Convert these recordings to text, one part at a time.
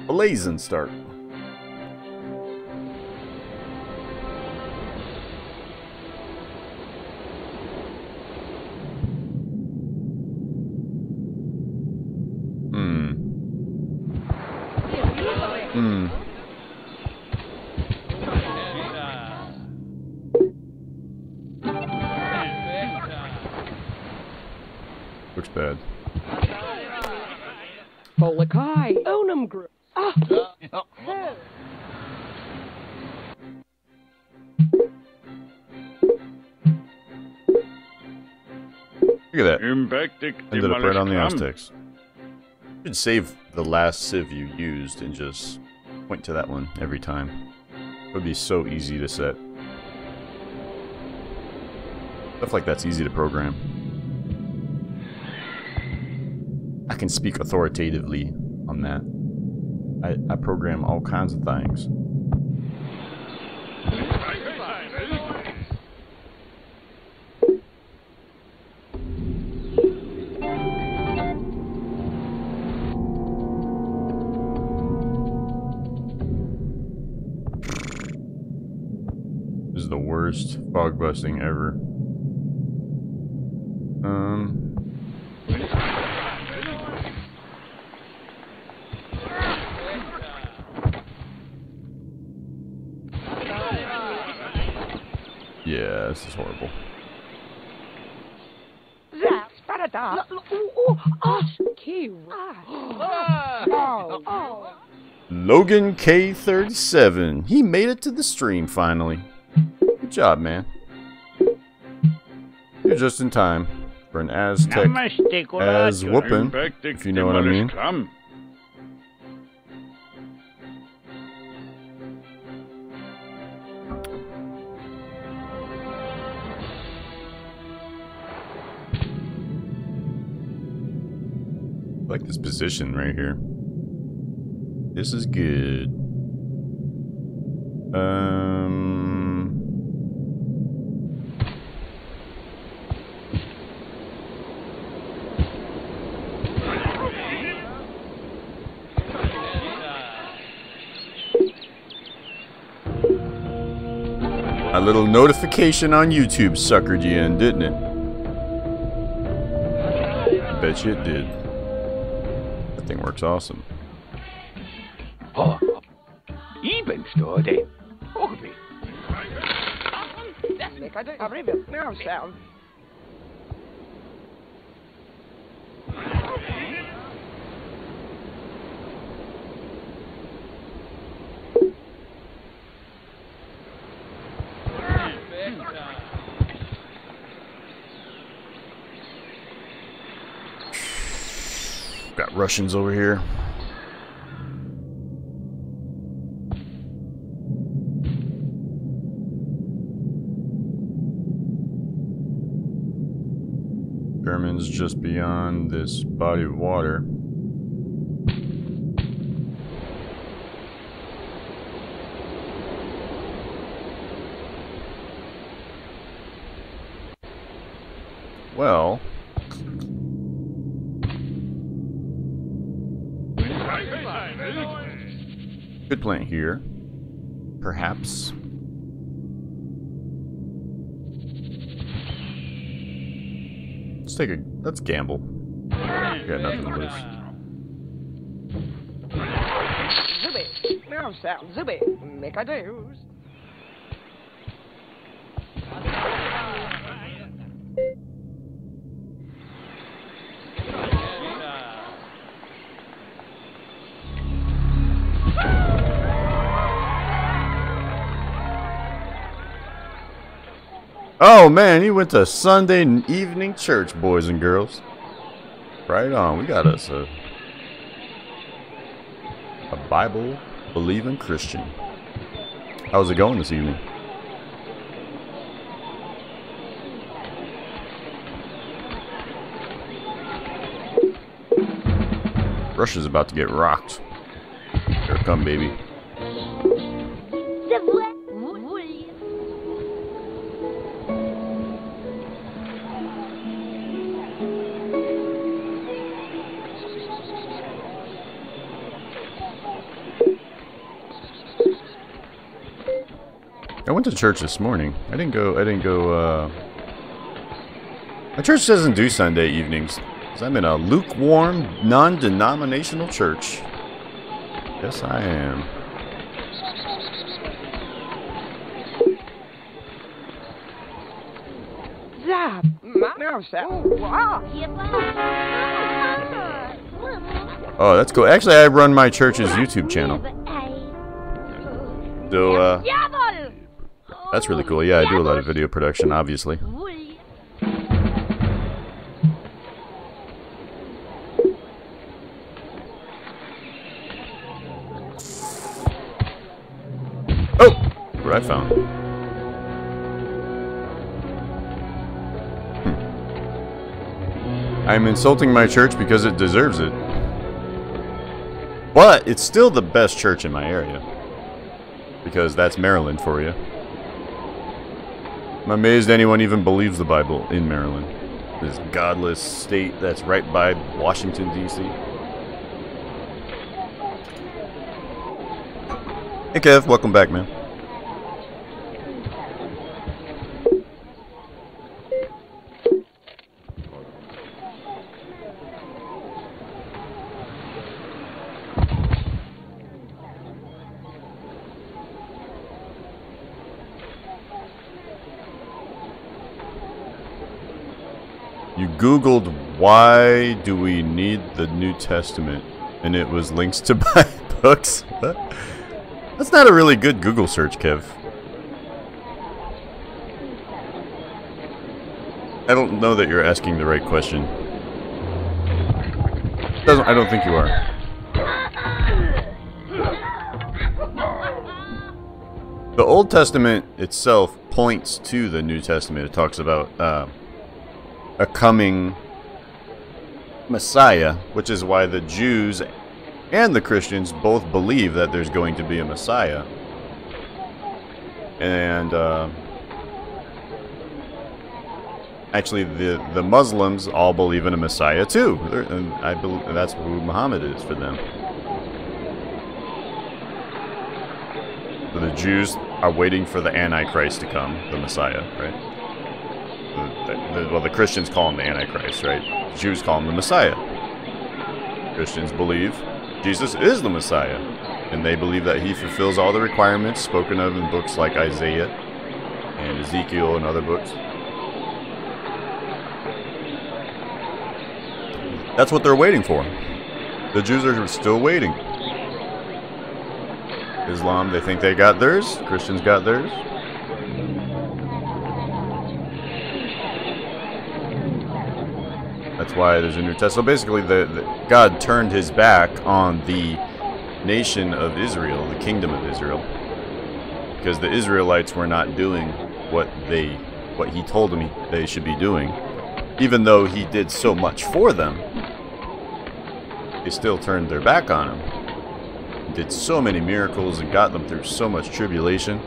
blazing start. Looks bad. Bolakai, Onum Group. Ah! Look at that. Ended up right on the Aztecs. You should save the last civ you used and just point to that one every time. It would be so easy to set. Stuff like that's easy to program. I can speak authoritatively on that. I program all kinds of things. This is the worst fog busting ever. Yeah, this is horrible. Logan K37. He made it to the stream finally. Good job, man. You're just in time for an Aztec as whooping, if you know what I mean. I like this position right here. This is good. A little notification on YouTube suckered you in, didn't it? I bet you it did. That thing works awesome. Oh, even story. Okay. I don't have it now, sound. Got Russians over here. Germans just beyond this body of water. Well, good plant here, perhaps. Let's gamble. Got nothing to lose. Zuby, now sound, Zuby, make I do. Oh man, he went to Sunday evening church, boys and girls. Right on, we got us a Bible believing Christian. How's it going this evening? Russia's about to get rocked. Here it come, baby. went to church this morning. I didn't go, my church doesn't do Sunday evenings. 'Cause I'm in a lukewarm, non-denominational church. Yes, I am. Zap. Now, Sal. Wow. Oh, that's cool. Actually, I run my church's YouTube channel. So, that's really cool. Yeah, I do a lot of video production, obviously. Oh! What I found. I'm insulting my church because it deserves it. But it's still the best church in my area. Because that's Maryland for you. I'm amazed anyone even believes the Bible in Maryland. This godless state that's right by Washington, D.C. Hey Kev, welcome back, man. You Googled why do we need the New Testament, and it was links to buy books. That's not a really good Google search, Kev. I don't know that you're asking the right question. I don't think you are. The Old Testament itself points to the New Testament. It talks about a coming Messiah, which is why the Jews and the Christians both believe that there's going to be a Messiah. And actually the Muslims all believe in a Messiah too. And I believe that's who Muhammad is for them. So the Jews are waiting for the Antichrist to come, the Messiah, right? Well, the Christians call him the Antichrist, right? The Jews call him the Messiah. Christians believe Jesus is the Messiah, and they believe that he fulfills all the requirements spoken of in books like Isaiah and Ezekiel and other books. That's what they're waiting for. The Jews are still waiting. Islam, they think they got theirs. Christians got theirs. That's why there's a New Testament. So basically, God turned his back on the nation of Israel, the kingdom of Israel, because the Israelites were not doing what he told them they should be doing. Even though he did so much for them, they still turned their back on him. He did so many miracles and got them through so much tribulation.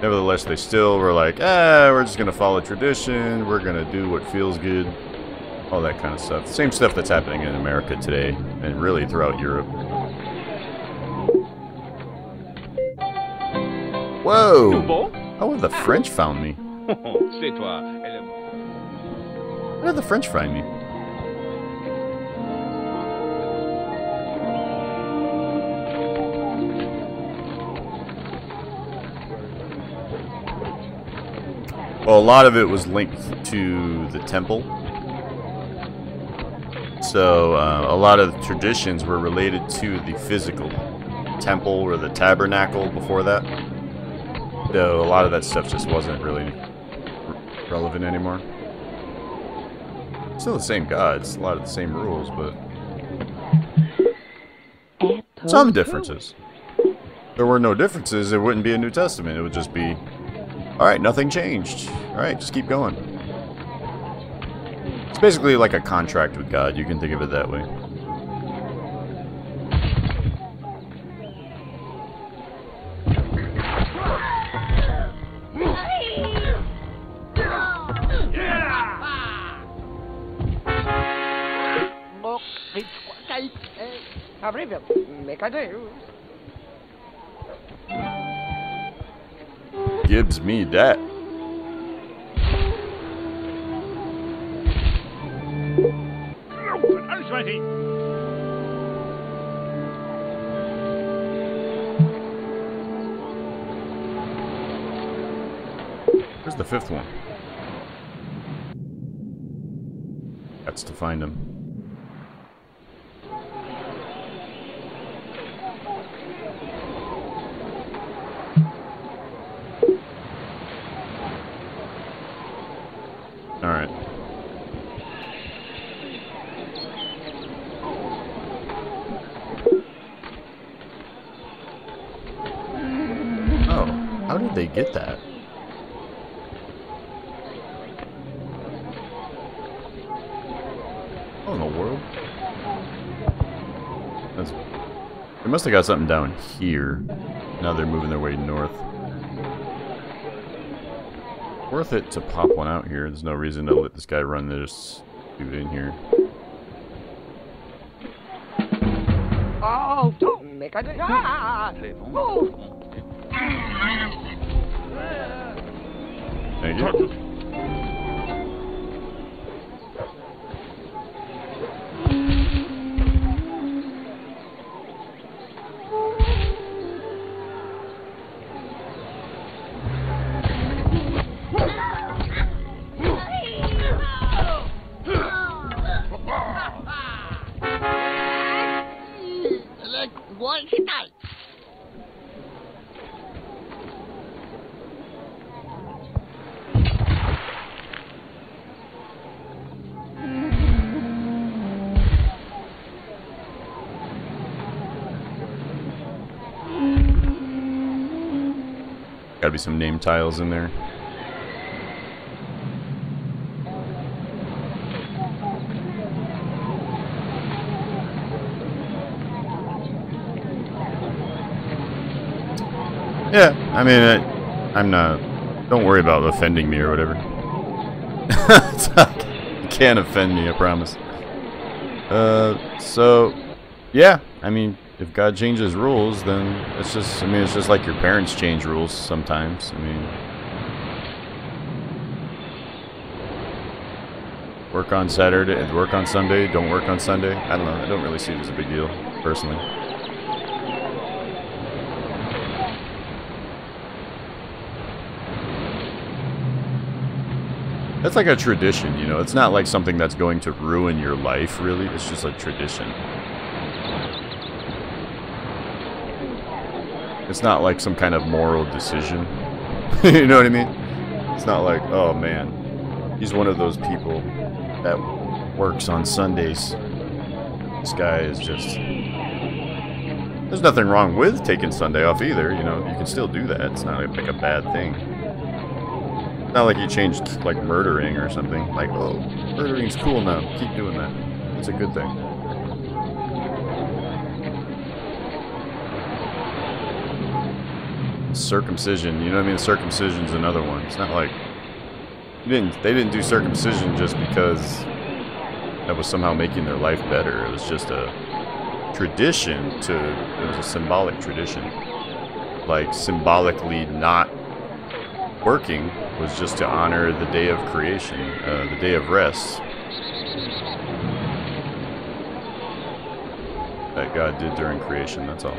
Nevertheless, they still were like, we're just going to follow tradition. We're going to do what feels good. All that kind of stuff. Same stuff that's happening in America today, and really throughout Europe. Whoa! How have the French found me? How did the French find me? Well, a lot of it was linked to the temple. So a lot of the traditions were related to the physical temple or the tabernacle before that. So a lot of that stuff just wasn't really relevant anymore. Still the same gods, a lot of the same rules, but some differences. If there were no differences, it wouldn't be a New Testament. It would just be, alright, nothing changed. Alright, just keep going. It's basically like a contract with God. You can think of it that way. gives me that. Where's the fifth one? That's to find him. Alright. Oh, how did they get that? What in the world? They must have got something down here. Now they're moving their way north. Worth it to pop one out here. There's no reason to let this guy run this dude in here. Oh, don't make a... Ah! Oh! Thank you. Gotta be some name tiles in there. Yeah, I mean, I'm not... Don't worry about offending me or whatever. You can't offend me, I promise. So, yeah, I mean, if God changes rules, then it's just, I mean, it's just like your parents change rules sometimes. I mean, work on Saturday, work on Sunday, don't work on Sunday. I don't know, I don't really see it as a big deal, personally. That's like a tradition, you know, it's not like something that's going to ruin your life, really, it's just a tradition. It's not like some kind of moral decision. You know what I mean? It's not like, oh man, he's one of those people that works on Sundays. This guy is just... There's nothing wrong with taking Sunday off either, you know, you can still do that. It's not like a bad thing. It's not like you changed, like, murdering or something. Like, oh, murdering's cool now. Keep doing that. It's a good thing. Circumcision, you know what I mean? Circumcision's another one. It's not like they didn't do circumcision just because that was somehow making their life better. It was just a tradition it was a symbolic tradition. Like symbolically not working was just to honor the day of creation, the day of rest that God did during creation, that's all.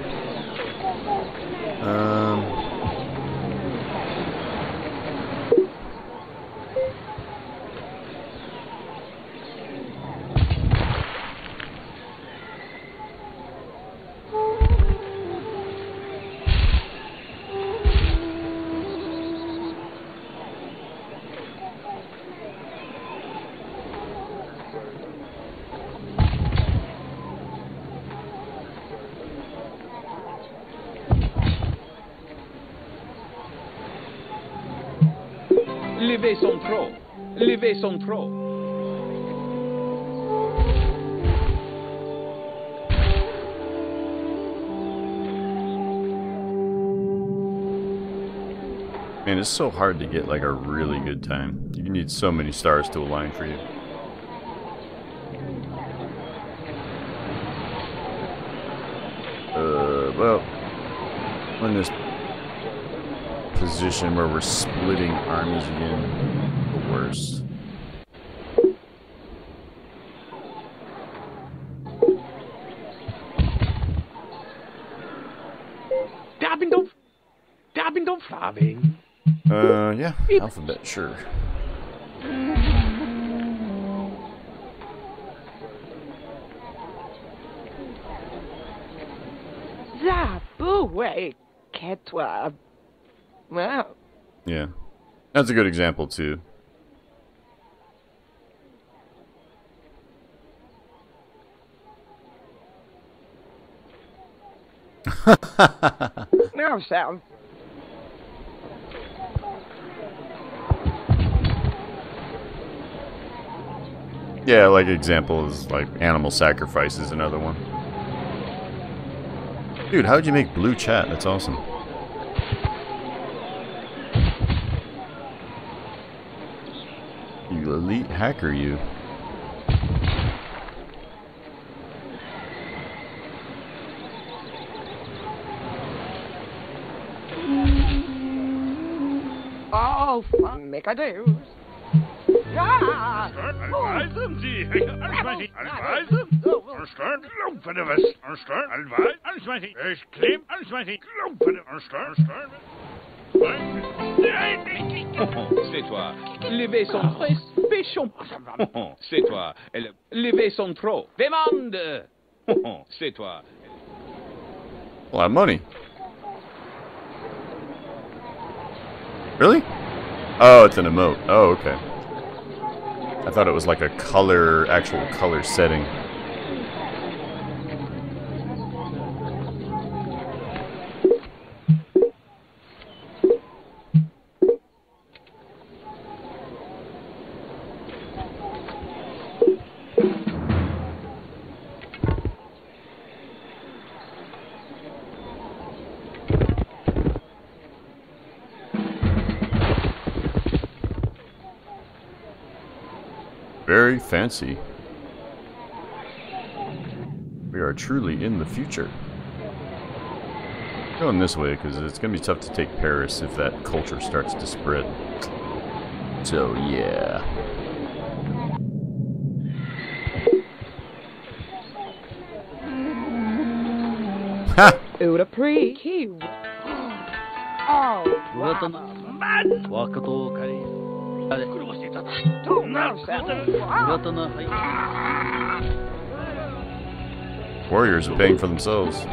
Levez son trop. Levez son trop. Man, it's so hard to get like a really good time. You need so many stars to align for you. Well, when this position where we're splitting armies again. The worst. Dabindo farming. Yeah, alphabet, sure. Zaboué, Ketwa. Wow. Yeah. That's a good example, too. No sound. Yeah, like examples like animal sacrifice is another one. Dude, how'd you make blue chat? That's awesome. You elite hacker, you. Oh, fun, make a do. Ah! C'est toi. Les vés sont très péchons. C'est toi. Les vés sont trop. Demande. C'est toi. A lot of money. Really? Oh, it's an emote. Oh, okay. I thought it was like a color, actual color setting. Very fancy. We are truly in the future. Going this way because it's going to be tough to take Paris if that culture starts to spread. So, yeah. Ha! Uda pre. Cute. Oh, wow. Warriors are paying for themselves.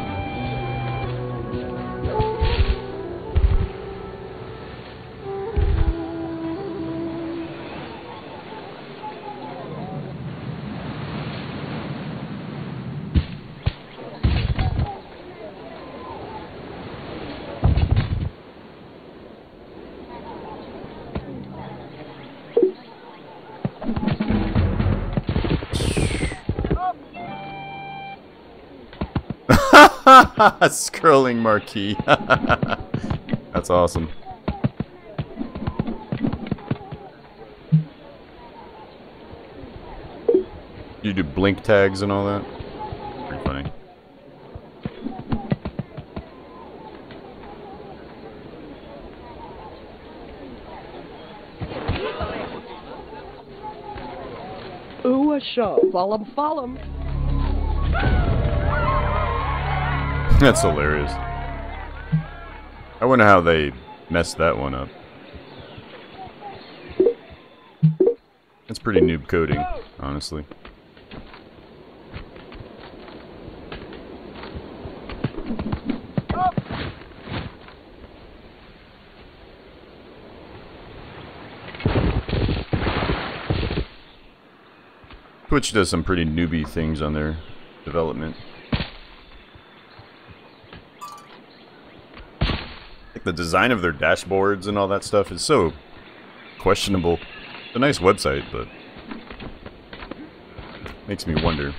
Scrolling marquee. That's awesome. You do blink tags and all that? Pretty funny. Ooh, a show. Follow 'em, follow 'em. That's hilarious. I wonder how they messed that one up. That's pretty noob coding, honestly. Twitch does some pretty newbie things on their development. The design of their dashboards and all that stuff is so questionable. It's a nice website, but makes me wonder.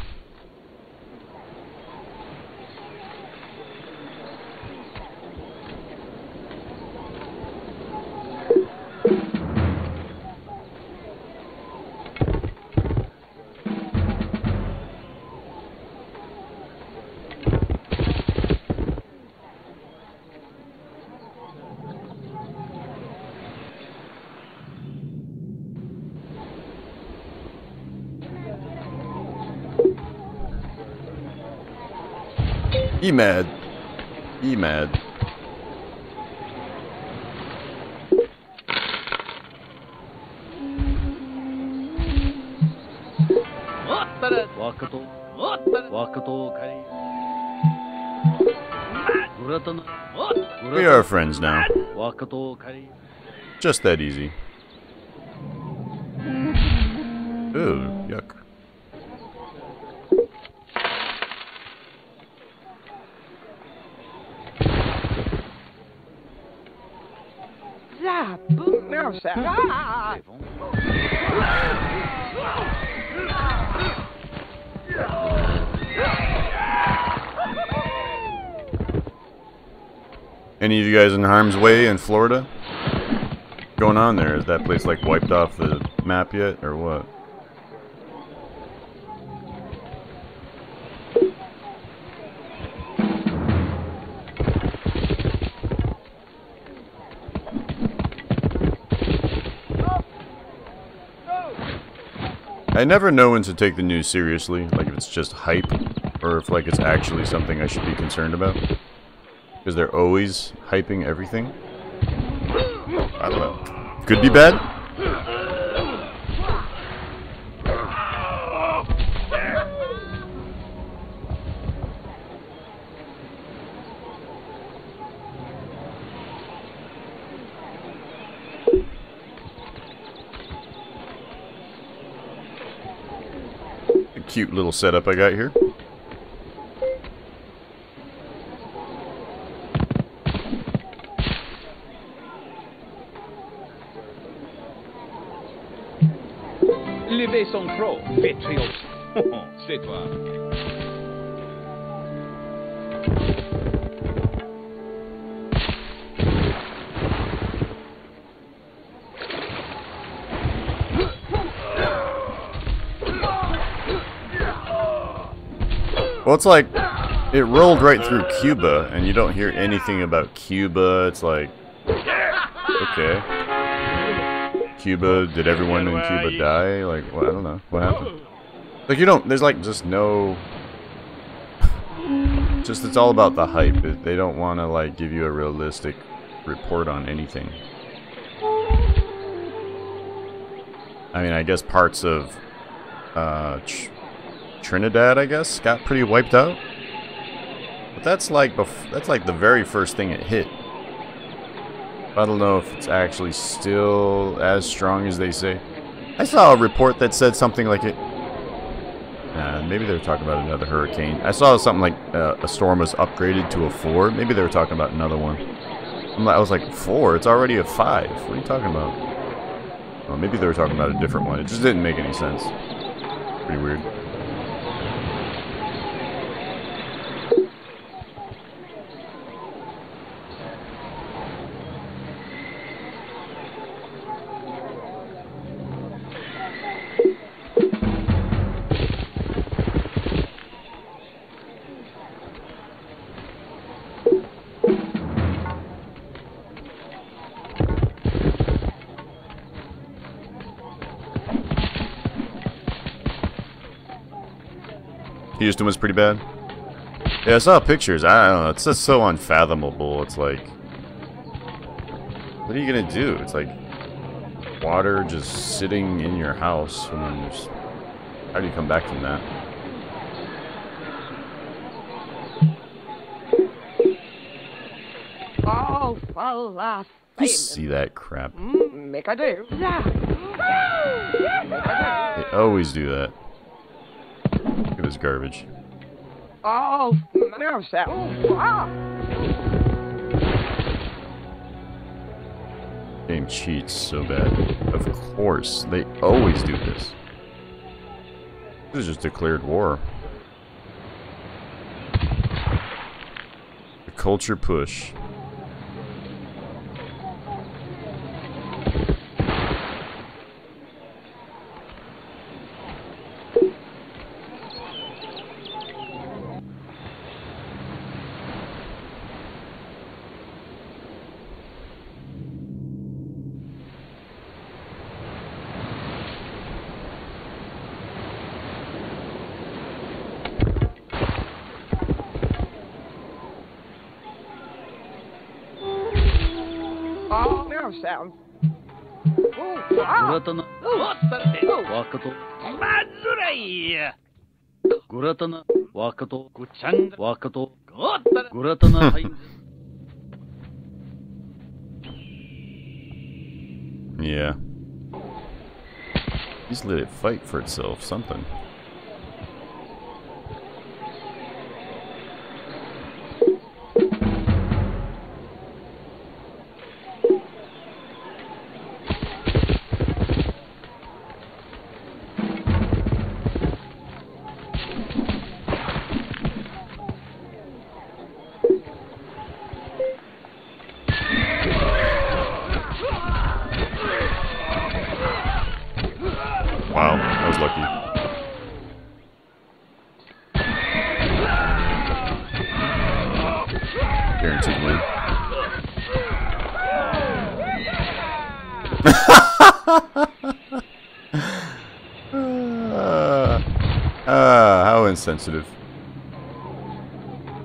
He mad. He mad. We are friends now. Just that easy. Ooh, yuck. Zap, boom, now, Sam. Ah! Any of you guys in harm's way in Florida? What's going on there? Is that place like wiped off the map yet, or what? I never know when to take the news seriously, like if it's just hype, or if like it's actually something I should be concerned about. Because they're always hyping everything. I don't know. Could be bad. A cute little setup I got here. Levez son trop, Pétrios. C'est toi. Well, it's like it rolled right through Cuba, and you don't hear anything about Cuba. It's like, okay. Cuba, did everyone in Cuba die? Like, well, I don't know. What happened? Like, you don't, there's like just no, just it's all about the hype. They don't want to like give you a realistic report on anything. I mean, I guess parts of Trinidad, I guess, got pretty wiped out. But that's like the very first thing it hit. I don't know if it's actually still as strong as they say. I saw a report that said something like it. Maybe they were talking about another hurricane. I saw something like a storm was upgraded to a 4. Maybe they were talking about another one. I was like, 4? It's already a 5. What are you talking about? Well, maybe they were talking about a different one. It just didn't make any sense. Pretty weird. Houston was pretty bad. Yeah, I saw pictures. I don't know. It's just so unfathomable. It's like, what are you gonna do? It's like water just sitting in your house. I mean, how do you come back from that? Oh, falafel. You see that crap? Make a do. They always do that. Look at this garbage. Oh, now, Sam. Ah. Game cheats so bad. Of course, they always do this. This is just declared war. The culture push. sounds. Ooh, wow. Yeah. Just let it fight for itself, something. Wow, that was lucky. Guaranteed win. How insensitive.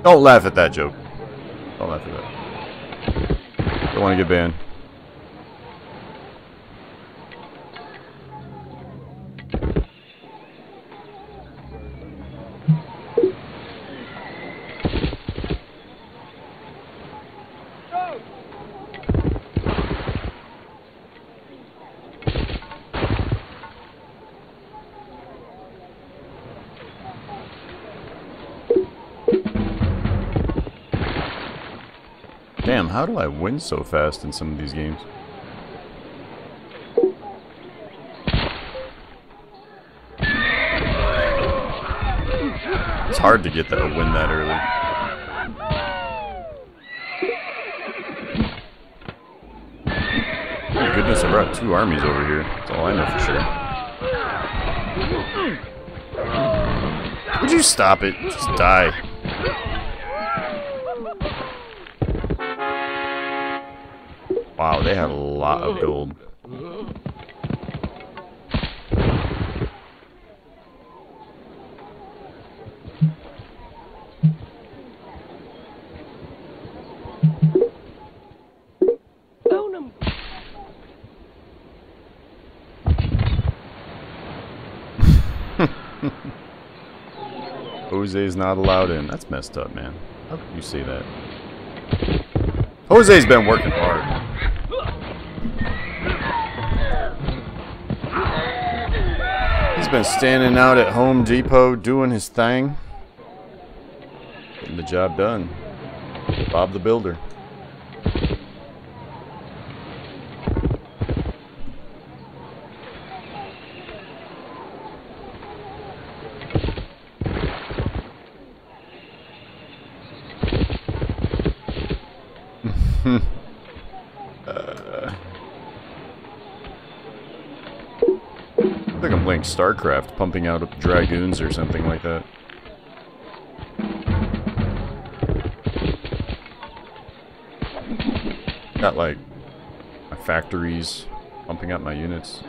Don't laugh at that joke. Don't laugh at that. Don't want to get banned. Damn, how do I win so fast in some of these games? It's hard to get that win that early. My goodness, I brought 2 armies over here. That's all I know for sure. Would you stop it? Just die. Wow, they have a lot of gold. Jose's not allowed in. That's messed up, man. How can you say that? Jose's been working hard. He's been standing out at Home Depot doing his thing. Getting the job done. Bob the Builder. I think I'm playing StarCraft, pumping out dragoons or something like that. Got like my factories, pumping out my units.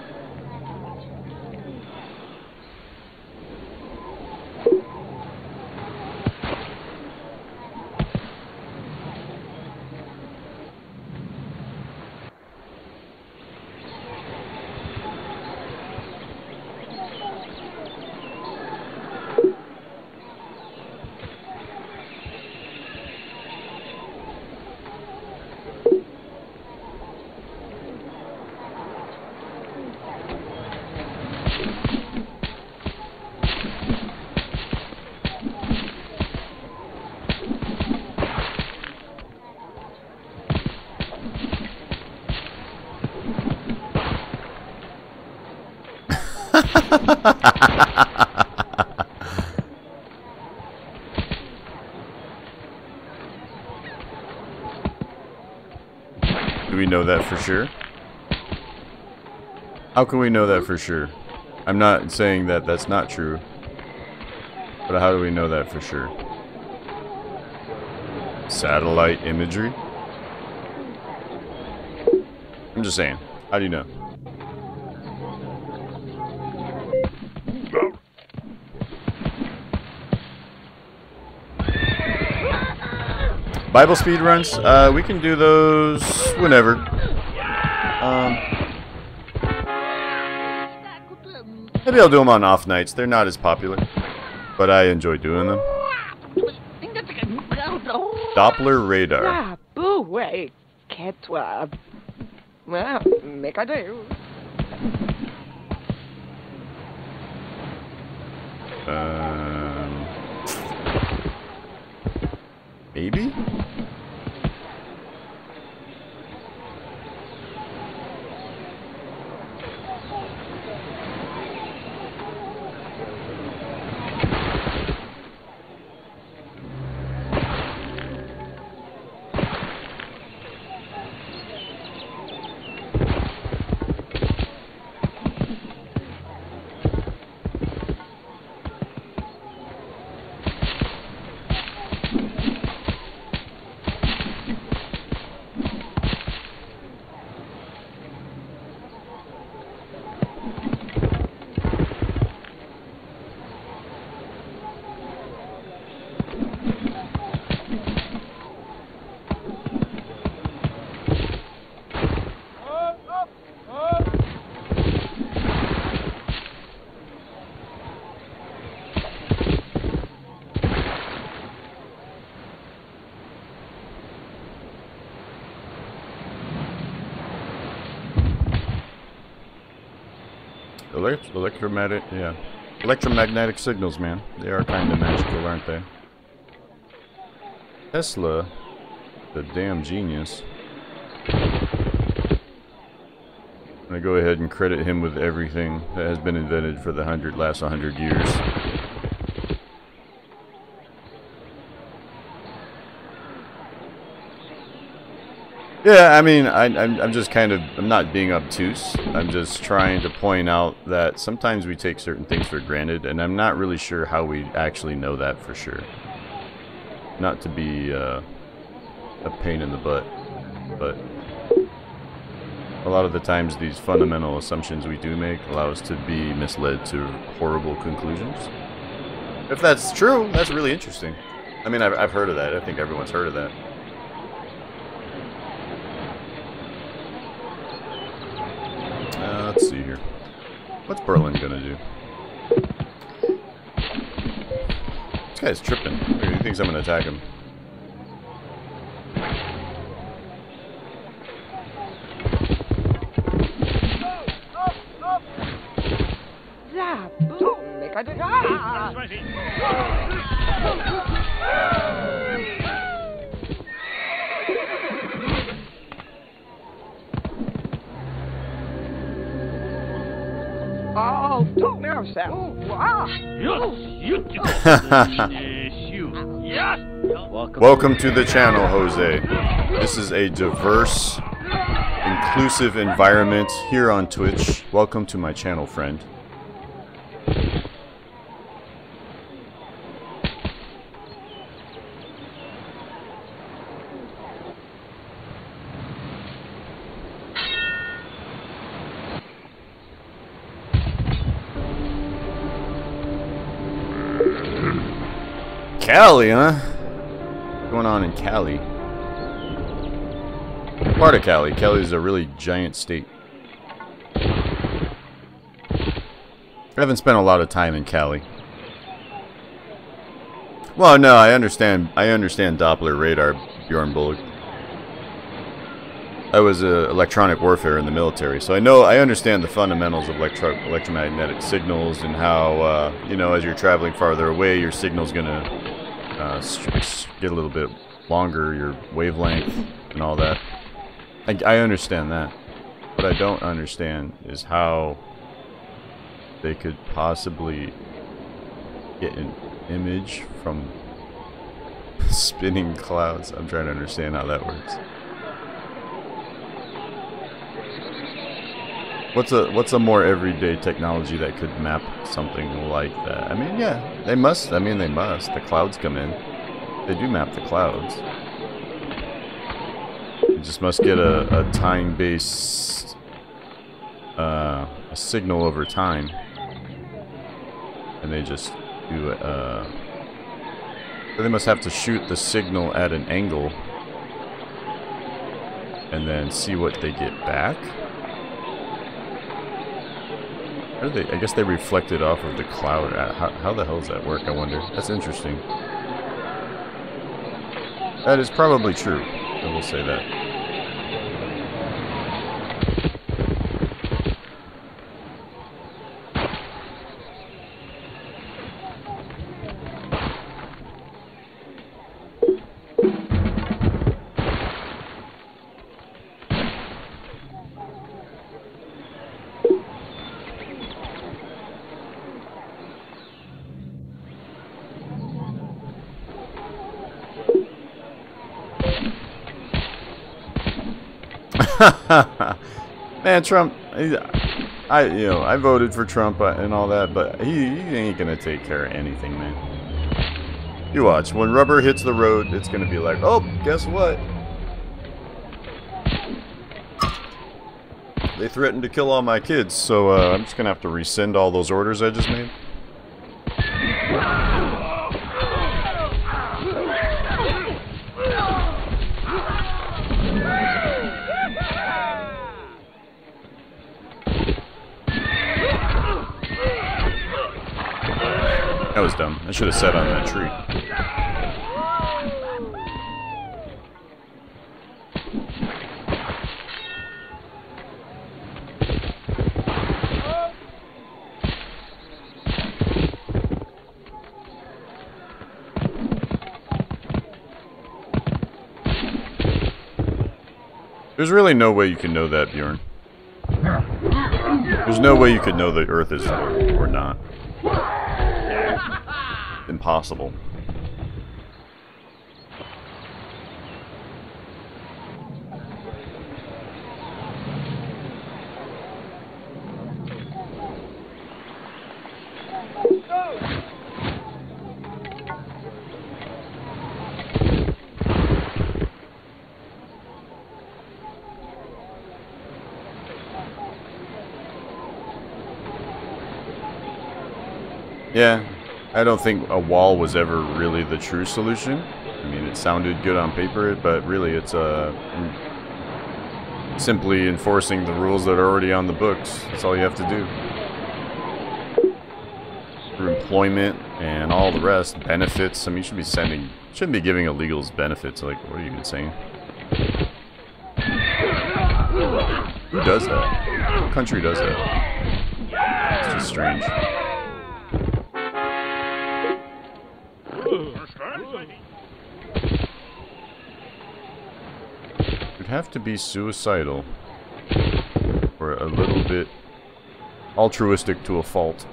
Do we know that for sure? How can we know that for sure? I'm not saying that that's not true, but how do we know that for sure? Satellite imagery? I'm just saying. How do you know? Bible speed runs? We can do those whenever. Maybe I'll do them on off nights. They're not as popular, but I enjoy doing them. Doppler radar. Ah, boo, ouais, qu'est-toi? Well, make I do. Maybe? Electromagnetic signals, man. They are kind of magical, aren't they? Tesla, the damn genius. I'm gonna go ahead and credit him with everything that has been invented for the last 100 years. Yeah, I mean, I'm just kind of, I'm not being obtuse. I'm just trying to point out that sometimes we take certain things for granted, and I'm not really sure how we actually know that for sure. Not to be a pain in the butt, but a lot of the times these fundamental assumptions we do make allow us to be misled to horrible conclusions. If that's true, that's really interesting. I mean, I've heard of that. I think everyone's heard of that. Let's see here. What's Berlin gonna do? This guy's tripping. He thinks I'm gonna attack him. Yeah, boom, make I do. Ah! Oh, don't know, Sam. Welcome to the channel, Jose. This is a diverse, inclusive environment here on Twitch. Welcome to my channel, friend. Cali, huh? What's going on in Cali? Part of Cali. Cali is a really giant state. I haven't spent a lot of time in Cali. Well, no, I understand Doppler radar, Bjorn Bullock. I was electronic warfare in the military, so I understand the fundamentals of electromagnetic signals and how, you know, as you're traveling farther away, your signal's gonna get a little bit longer, your wavelength and all that. I understand that. What I don't understand is how they could possibly get an image from spinning clouds. I'm trying to understand how that works. What's a more everyday technology that could map something like that? I mean, yeah, they must. I mean, they must. The clouds come in. They do map the clouds. You just must get a time-based a signal over time, and they just do it. They must have to shoot the signal at an angle, and then see what they get back. How do they? I guess they reflect it off of the cloud. How the hell does that work? I wonder. That's interesting. That is probably true. I will say that. Man, Trump, I voted for Trump and all that, but he ain't gonna take care of anything, man. You watch, when rubber hits the road, it's gonna be like, oh, guess what? They threatened to kill all my kids, so I'm just gonna have to rescind all those orders I just made. That was dumb. I should have sat on that tree. There's really no way you can know that, Bjorn. There's no way you could know the Earth is full or not. Impossible. Yeah. I don't think a wall was ever really the true solution. I mean, it sounded good on paper, but really it's simply enforcing the rules that are already on the books. That's all you have to do. For employment and all the rest, benefits. I mean, you shouldn't be giving illegals benefits. Like, what are you even saying? Who does that? What country does that? It's just strange. You'd have to be suicidal or a little bit altruistic to a fault.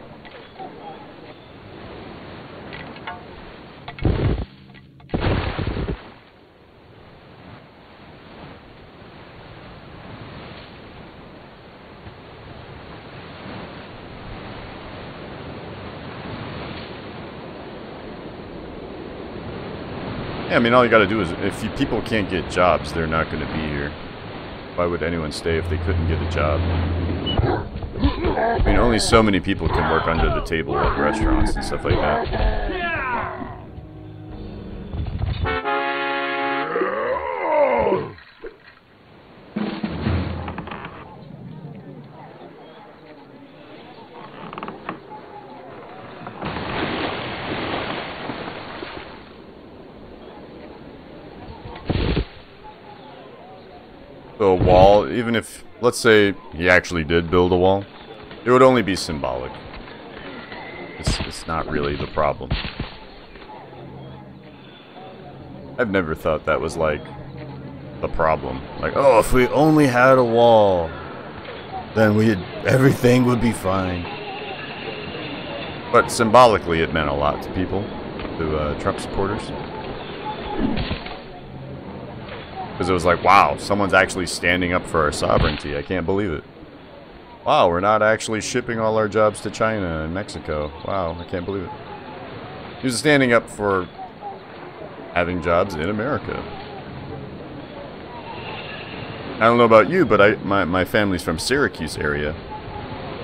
Yeah, I mean, all you gotta do is, if people can't get jobs, they're not gonna be here. Why would anyone stay if they couldn't get a job? I mean, only so many people can work under the table at restaurants and stuff like that. So a wall, even if, let's say, he actually did build a wall, it would only be symbolic. It's not really the problem. I've never thought that was, like, the problem. Like, oh, if we only had a wall, then everything would be fine. But symbolically, it meant a lot to people, to Trump supporters. Because it was like, wow, someone's actually standing up for our sovereignty. I can't believe it. Wow, we're not actually shipping all our jobs to China and Mexico. Wow, I can't believe it. He was standing up for having jobs in America. I don't know about you, but my family's from Syracuse area.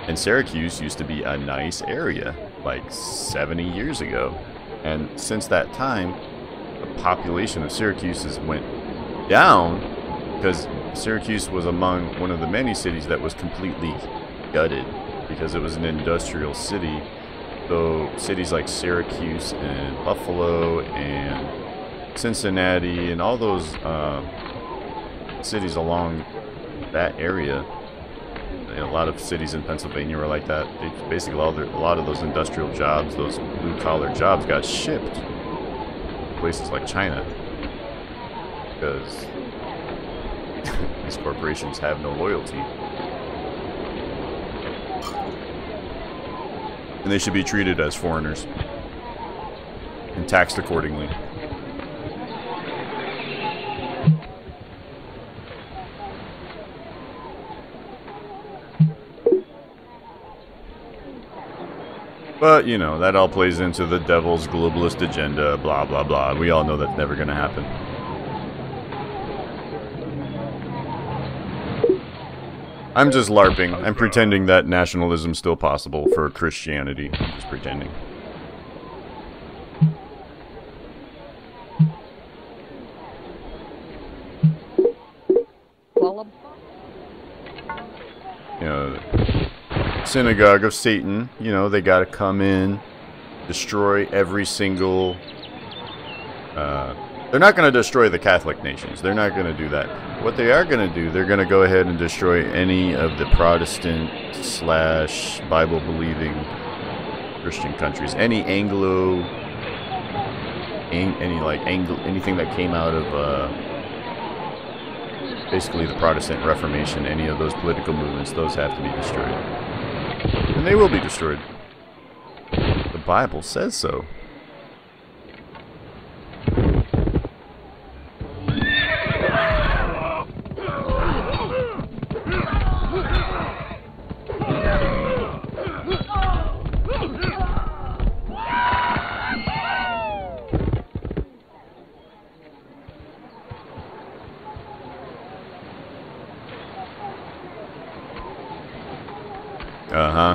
And Syracuse used to be a nice area, like 70 years ago. And since that time, the population of Syracuse has went down because Syracuse was among one of the many cities that was completely gutted because it was an industrial city. So cities like Syracuse and Buffalo and Cincinnati and all those cities along that area, a lot of cities in Pennsylvania were like that. Basically, a lot of those industrial jobs, those blue-collar jobs, got shipped to places like China because these corporations have no loyalty. And they should be treated as foreigners and taxed accordingly. But, you know, that all plays into the devil's globalist agenda, blah, blah, blah. We all know that's never going to happen. I'm just LARPing. I'm pretending that nationalism's still possible for Christianity. I'm just pretending. You know, synagogue of Satan, you know, they gotta come in, destroy every single... they're not gonna destroy the Catholic nations. They're not gonna do that. What they are gonna do, they're gonna go ahead and destroy any of the Protestant / Bible-believing Christian countries. Any Anglo... anything that came out of, basically the Protestant Reformation, any of those political movements, those have to be destroyed. And they will be destroyed. The Bible says so.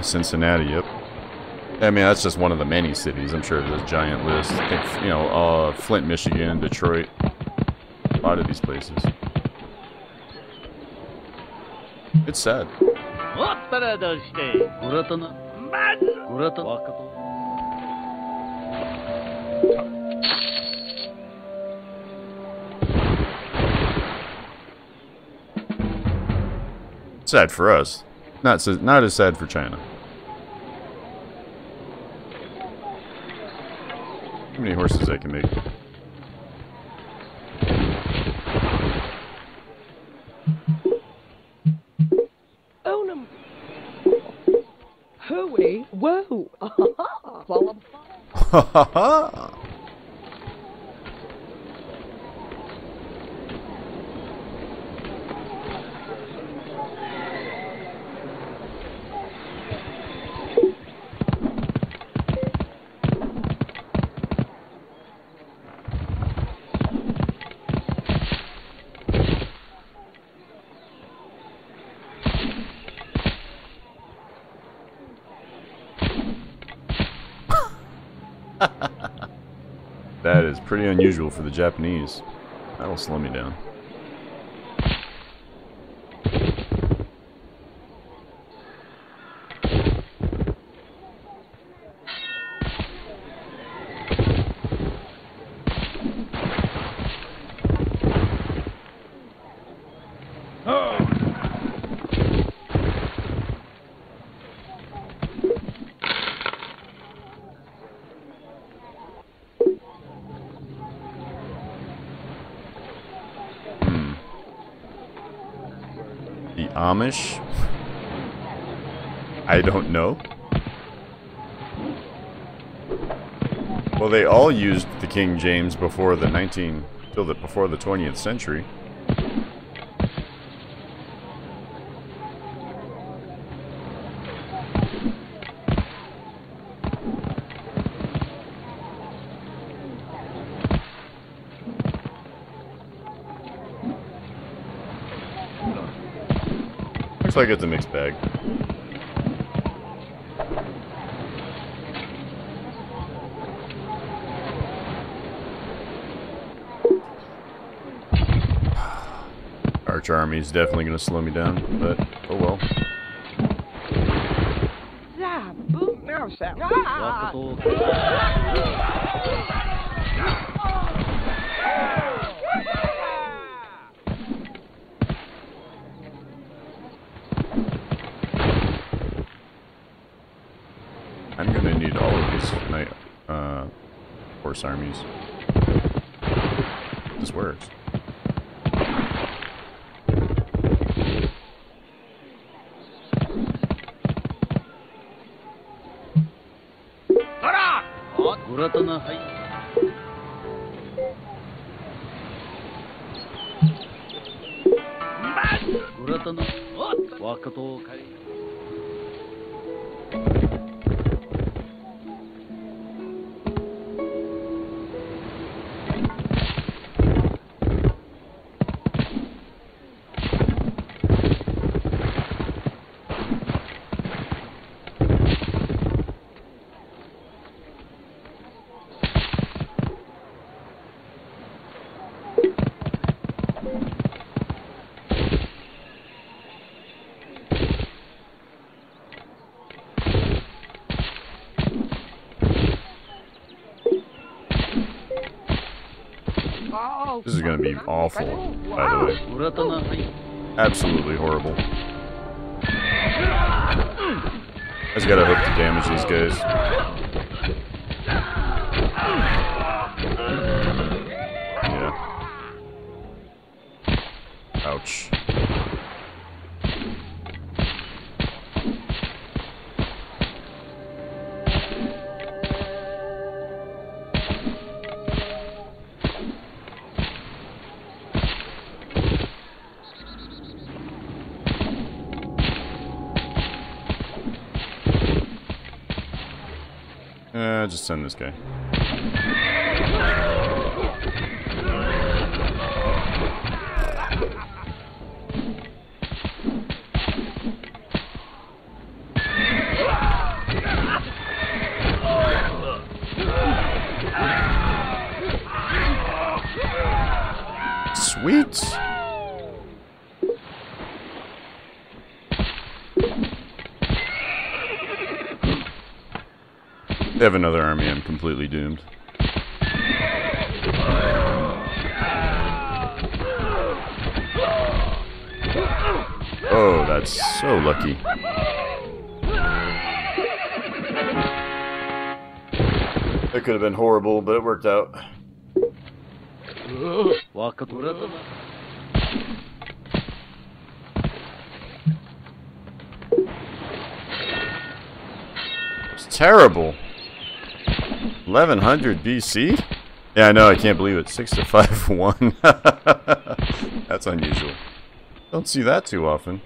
Cincinnati, yep. I mean, that's just one of the many cities. I'm sure there's a giant list. I think, you know, Flint, Michigan, Detroit, a lot of these places. It's sad. Sad for us. Not as sad for China. How many horses I can make? Onum. Hooey. Whoa. Ha ha ha. That is pretty unusual for the Japanese. That'll slow me down. Amish? I don't know. Well, they all used the King James before the 20th century. Looks like it's a mixed bag. Arch Army is definitely going to slow me down, but oh well. yourself. I'm gonna need all of these night horse armies. This works. This is gonna be awful, by the way. Absolutely horrible. I just gotta hope to damage these guys. Yeah. Ouch. Just send this guy. Sweet. They have another army, I'm completely doomed. Oh, that's so lucky. That could have been horrible, but it worked out. It's terrible. 1100 BC? Yeah, I know, I can't believe it. 6 to 5 1. That's unusual. Don't see that too often.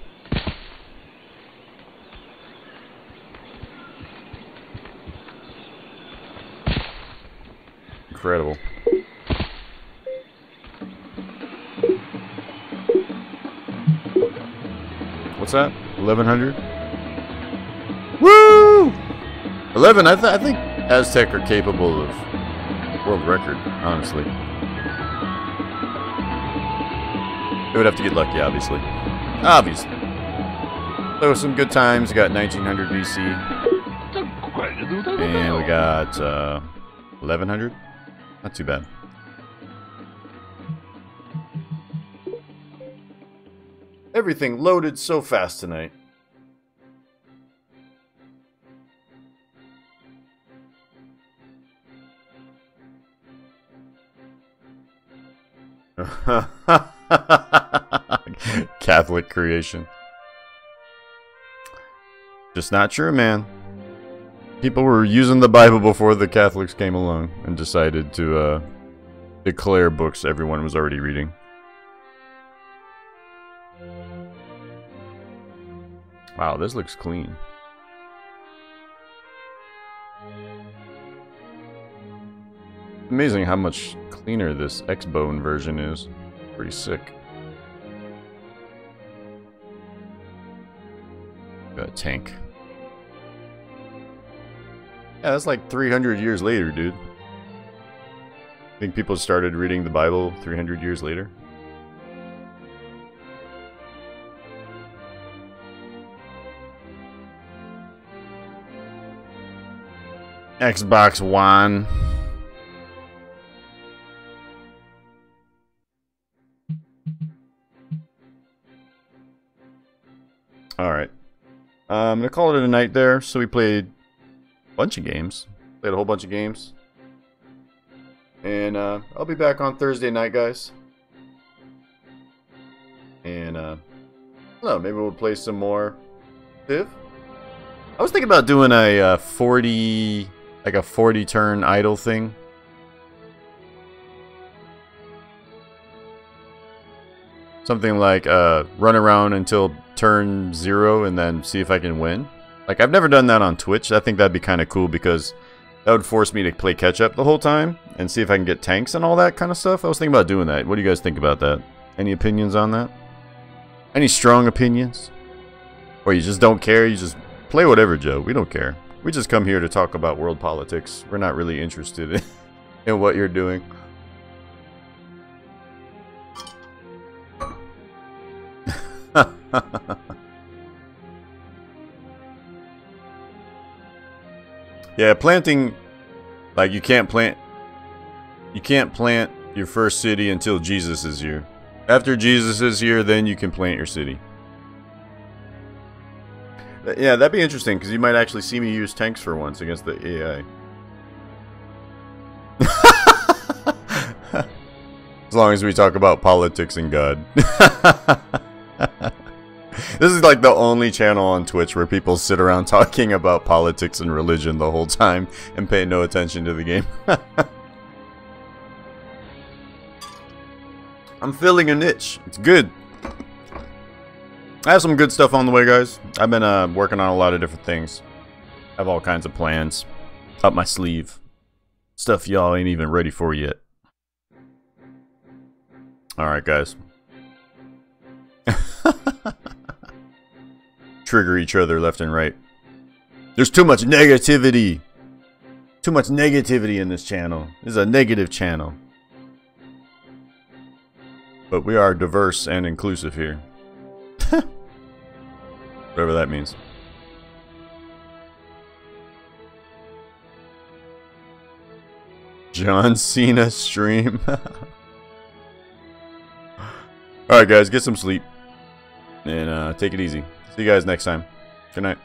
Incredible. What's that? 1100? Woo! 11, I think Aztec are capable of world record, honestly. They would have to get lucky, obviously. Obviously. So some good times. We got 1900 BC. And we got 1100. Not too bad. Everything loaded so fast tonight. Catholic creation. Just not true, man. People were using the Bible before the Catholics came along and decided to declare books everyone was already reading. Wow, this looks clean. Amazing how much cleaner this X-Bone version is. Pretty sick. Got a tank. Yeah, that's like 300 years later, dude. Think people started reading the Bible 300 years later? Xbox One. Alright. I'm going to call it a night there. So we played a bunch of games. Played a whole bunch of games. And I'll be back on Thursday night, guys. And, I don't know, maybe we'll play some more Civ. I was thinking about doing a 40 turn idle thing. Something like run around until turn 0 and then see if I can win. Like, I've never done that on Twitch. I think that'd be kind of cool because that would force me to play catch up the whole time and see if I can get tanks and all that kind of stuff. I was thinking about doing that. What do you guys think about that? Any opinions on that? Any strong opinions? Or you just don't care? You just play whatever, Joe. We don't care. We just come here to talk about world politics. We're not really interested in what you're doing. Yeah, planting, like, you can't plant your first city until Jesus is here. After Jesus is here, then you can plant your city. Yeah, that'd be interesting, because you might actually see me use tanks for once against the AI. As long as we talk about politics and God. This is like the only channel on Twitch where people sit around talking about politics and religion the whole time and pay no attention to the game. I'm filling a niche. It's good. I have some good stuff on the way, guys. I've been working on a lot of different things. I have all kinds of plans up my sleeve. Stuff y'all ain't even ready for yet. Alright, guys. Trigger each other left and right. There's too much negativity. Too much negativity in this channel. This is a negative channel. But we are diverse and inclusive here. Whatever that means. John Cena stream. Alright, guys, get some sleep. And take it easy. See you guys next time. Good night.